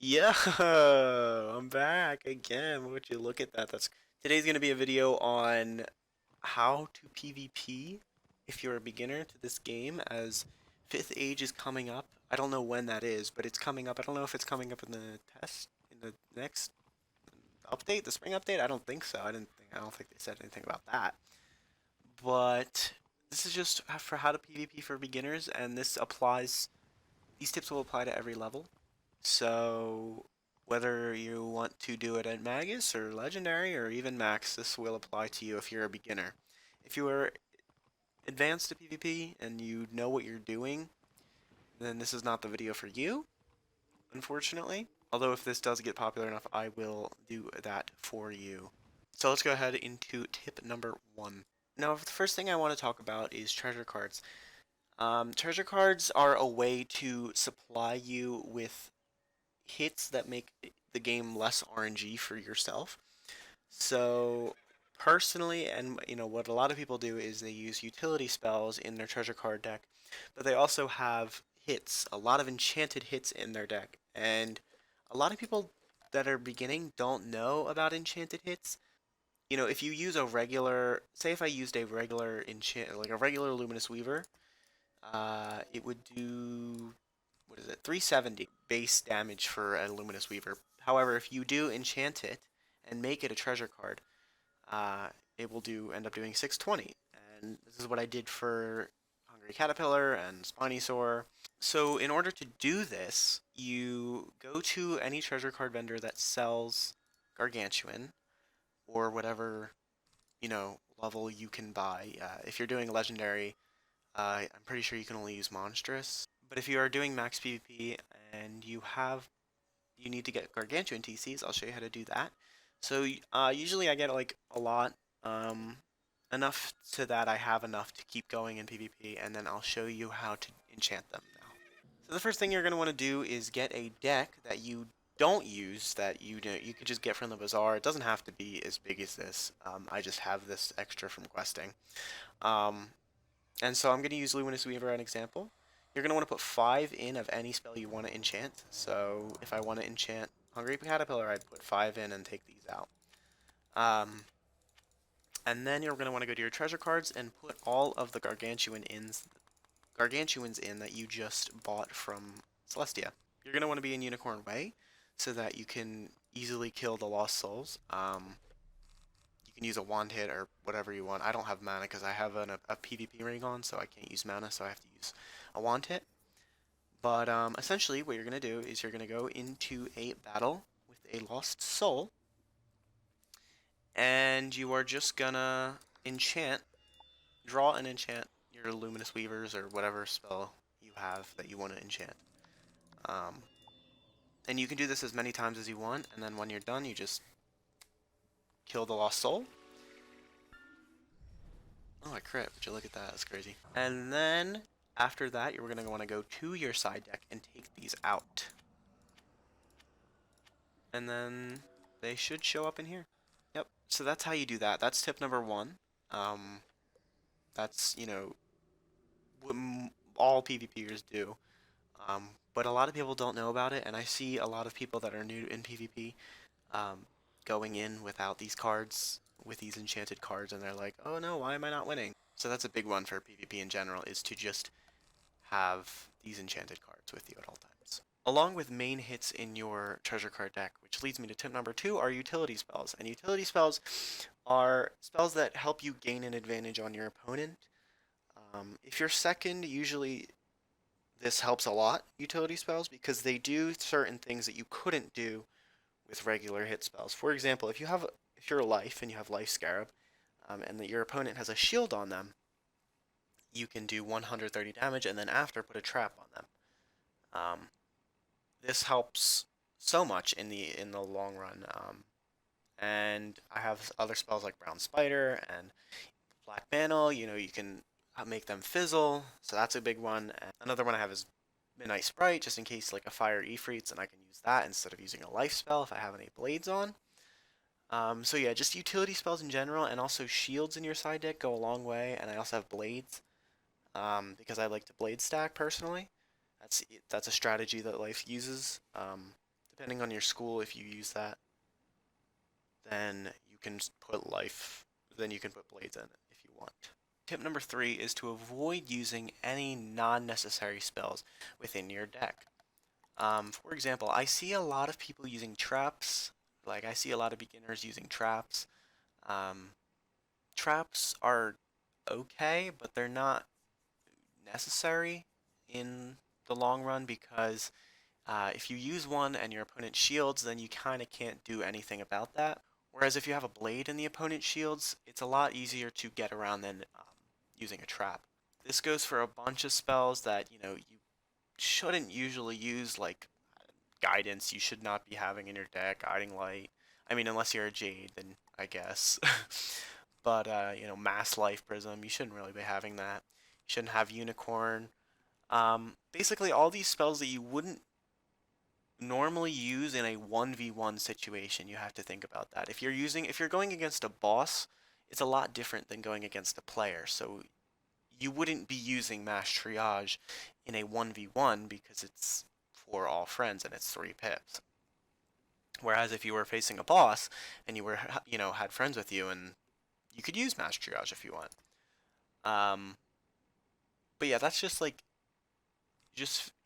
Yo, I'm back again. Would you look at that? That's Today's gonna be a video on how to PvP if you're a beginner to this game, as Fifth Age is coming up. I don't know when that is, but it's coming up. I don't know if it's coming up in the test in the next update, the spring update. I don't think so. I don't think they said anything about that. But this is just for how to PvP for beginners, and these tips will apply to every level. So whether you want to do it at Magus or Legendary or even Max, this will apply to you if you're a beginner. If you are advanced to PvP and you know what you're doing, then this is not the video for you, unfortunately. Although if this does get popular enough, I will do that for you. So let's go ahead into tip number one. Now, the first thing I want to talk about is treasure cards. Treasure cards are a way to supply you with hits that make the game less RNG for yourself. So personally, and what a lot of people do is they use utility spells in their treasure card deck, but they also have hits, a lot of enchanted hits in their deck. And a lot of people that are beginning don't know about enchanted hits. If you use a regular, say if I used a regular enchant, like a regular Luminous Weaver, it would do, what is it, 370 base damage for a Luminous Weaver. However, if you do enchant it and make it a treasure card, uh, it will end up doing 620. And this is what I did for Hungry Caterpillar and Spinosaur. So in order to do this, you go to any treasure card vendor that sells Gargantuan or whatever, level you can buy. If you're doing Legendary, I'm pretty sure you can only use Monstrous. But if you are doing max PvP and you need to get Gargantuan TCs, I'll show you how to do that. So usually I get like a lot, um, enough so that I have enough to keep going in PvP, and then I'll show you how to enchant them now. So the first thing you're going to want to do is get a deck that you don't use, that you could just get from the bazaar. It doesn't have to be as big as this. I just have this extra from questing. Um, and so I'm going to use Luminous Weaver as an example. You're going to want to put 5 in of any spell you want to enchant. So if I want to enchant Hungry Caterpillar, I'd put 5 in and take these out. And then you're going to want to go to your treasure cards and put all of the gargantuans in that you just bought from Celestia. You're going to want to be in Unicorn Way so that you can easily kill the Lost Souls. You can use a wand hit or whatever you want. I don't have mana because I have a PvP ring on, so I can't use mana, so I have to use a wand hit. But essentially, what you're going to do is you're going to go into a battle with a lost soul, and you are just going to enchant, draw and enchant your Luminous Weavers or whatever spell you have that you want to enchant. Um, and you can do this as many times as you want, and then when you're done, you just kill the lost soul. Oh, I crit. Would you look at that? That's crazy. And then after that, you're going to want to go to your side deck and take these out. And then they should show up in here. Yep. So that's how you do that. That's tip number one. Um, that's, what all PvPers do. But a lot of people don't know about it, and I see a lot of people that are new in PvP um, going in without these cards, with these enchanted cards, and they're like, oh no, why am I not winning? So that's a big one for PvP in general, is to just have these enchanted cards with you at all times. Along with main hits in your treasure card deck, which leads me to tip number two, are utility spells. And utility spells are spells that help you gain an advantage on your opponent. If you're second, usually this helps a lot, utility spells, because they do certain things that you couldn't do with regular hit spells. For example, if you're a life and you have Life Scarab, and that your opponent has a shield on them, you can do 130 damage and then after put a trap on them. Um, this helps so much in the long run. And I have other spells like Brown Spider and Black Mantle. You can make them fizzle, so that's a big one. And another one I have is Midnight Sprite, just in case like a fire Ifrits, and I can use that instead of using a life spell if I have any blades on. So yeah, just utility spells in general, and also shields in your side deck go a long way. And I also have blades, because I like to blade stack personally. That's a strategy that Life uses, depending on your school, if you use that, then you can put life, then you can put blades in it if you want. Tip number 3 is to avoid using any non-necessary spells within your deck. For example, I see a lot of people using traps. Like, I see a lot of beginners using traps. Um, Traps are okay, but they're not necessary in the long run because if you use one and your opponent shields, then you kind of can't do anything about that. Whereas if you have a blade and the opponent shields, it's a lot easier to get around than using a trap. This goes for a bunch of spells that, you shouldn't usually use, like guidance you should not be having in your deck, guiding light. I mean, unless you're a Jade, then I guess. But, Mass Life Prism, you shouldn't really be having that. You shouldn't have Unicorn. Basically, all these spells that you wouldn't normally use in a 1v1 situation, you have to think about that. If you're going against a boss, it's a lot different than going against a player. So you wouldn't be using Mass Triage in a 1v1 because it's for all friends and it's 3 pips. Whereas if you were facing a boss and you were, had friends with you, and you could use Mass Triage if you want. Um, but yeah, that's just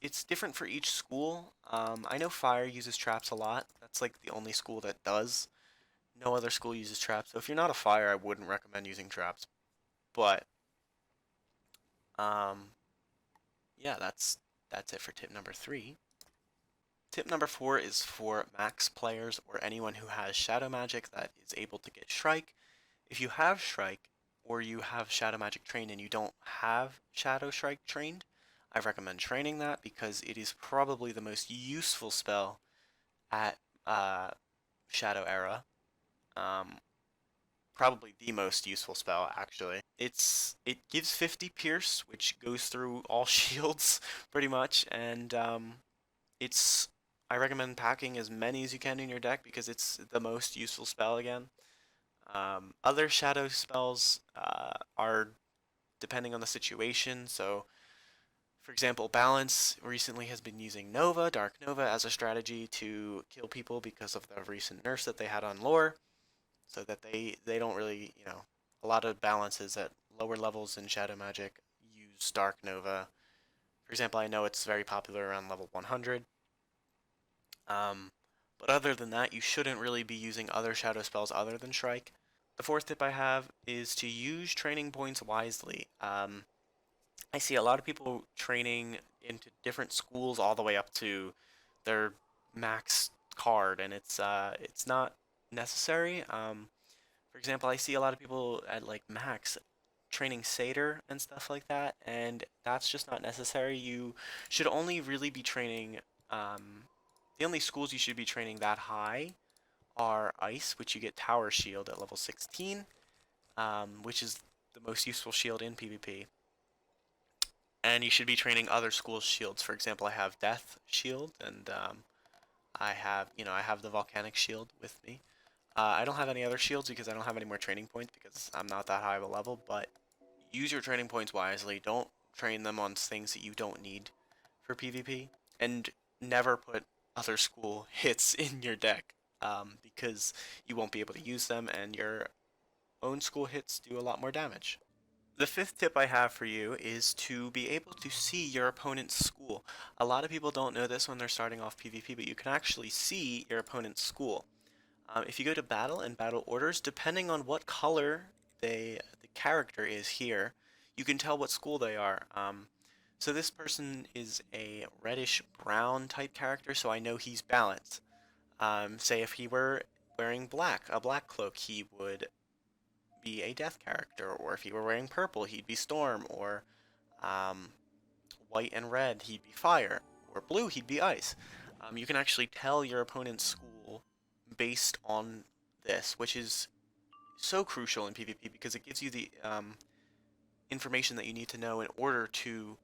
it's different for each school. I know Fire uses traps a lot. That's like the only school that does. No other school uses traps. So if you're not a Fire, I wouldn't recommend using traps. But um, yeah, that's it for tip number 3. Tip number 4 is for max players or anyone who has Shadow Magic that is able to get Shrike. If you have Shrike, or you have Shadow Magic trained and you don't have Shadow Shrike trained, I recommend training that because it is probably the most useful spell at Shadow Era. Um, Probably the most useful spell, actually. It gives 50 Pierce, which goes through all shields, pretty much, and it's I recommend packing as many as you can in your deck because it's the most useful spell again. Other shadow spells are depending on the situation. So, for example, Balance recently has been using Nova, Dark Nova, as a strategy to kill people because of the recent nerfs that they had on lore, so that they don't really, a lot of balances at lower levels in Shadow Magic use Dark Nova. For example, I know it's very popular around level 100. Um, but other than that, you shouldn't really be using other shadow spells other than Shrike. The fourth tip I have is to use training points wisely. I see a lot of people training into different schools all the way up to their max card, and it's not necessary. For example, I see a lot of people at like max training satyr and stuff like that, and that's just not necessary. You should only really be training. The only schools you should be training that high are ice, which you get tower shield at level 16, which is the most useful shield in PvP. And you should be training other schools' shields. For example, I have Death Shield, and I have the Volcanic Shield with me. I don't have any other shields because I don't have any more training points because I'm not that high of a level, but use your training points wisely. Don't train them on things that you don't need for PvP, and never put other school hits in your deck because you won't be able to use them, and your own school hits do a lot more damage. The fifth tip I have for you is to be able to see your opponent's school. A lot of people don't know this when they're starting off PvP, but you can actually see your opponent's school. If you go to battle and battle orders, depending on what color the character is here, you can tell what school they are. So this person is a reddish brown type character, so I know he's balanced. Say if he were wearing a black cloak, he would be a death character, or if he were wearing purple, he'd be storm, or um, white and red, he'd be fire, or blue, he'd be ice. You can actually tell your opponent's school based on this, which is so crucial in PvP because it gives you the information that you need to know in order to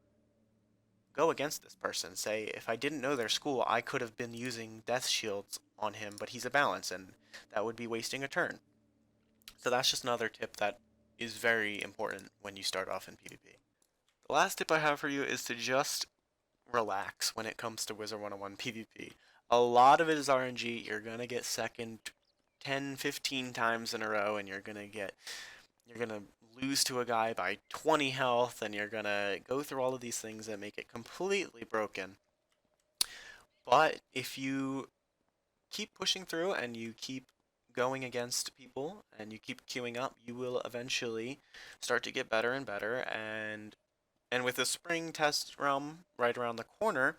go against this person. Say, if I didn't know their school, I could have been using death shields on him, but he's a balance, and that would be wasting a turn. So that's just another tip that is very important when you start off in PvP. The last tip I have for you is to just relax when it comes to Wizard101 PvP. A lot of it is RNG. You're gonna get second 10, 15 times in a row, and you're gonna lose to a guy by 20 health, and you're gonna go through all of these things that make it completely broken. But if you keep pushing through and you keep going against people and you keep queuing up, you will eventually start to get better and better. And with the spring test realm right around the corner,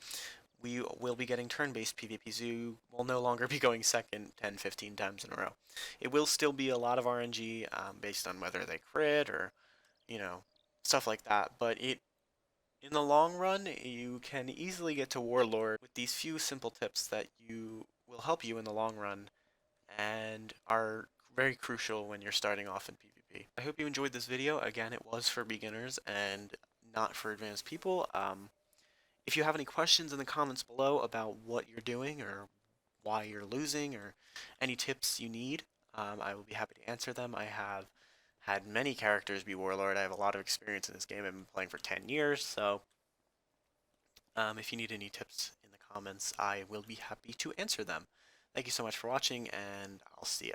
we will be getting turn-based PvP, so you will no longer be going second 10, 15 times in a row. It will still be a lot of RNG based on whether they crit or, you know, stuff like that, but in the long run, you can easily get to Warlord with these few simple tips that you will help you in the long run and are very crucial when you're starting off in PvP. I hope you enjoyed this video. Again, it was for beginners and not for advanced people. If you have any questions in the comments below about what you're doing or why you're losing or any tips you need, I will be happy to answer them. I have had many characters be Warlord. I have a lot of experience in this game. I've been playing for 10 years, so if you need any tips in the comments, I will be happy to answer them. Thank you so much for watching, and I'll see you.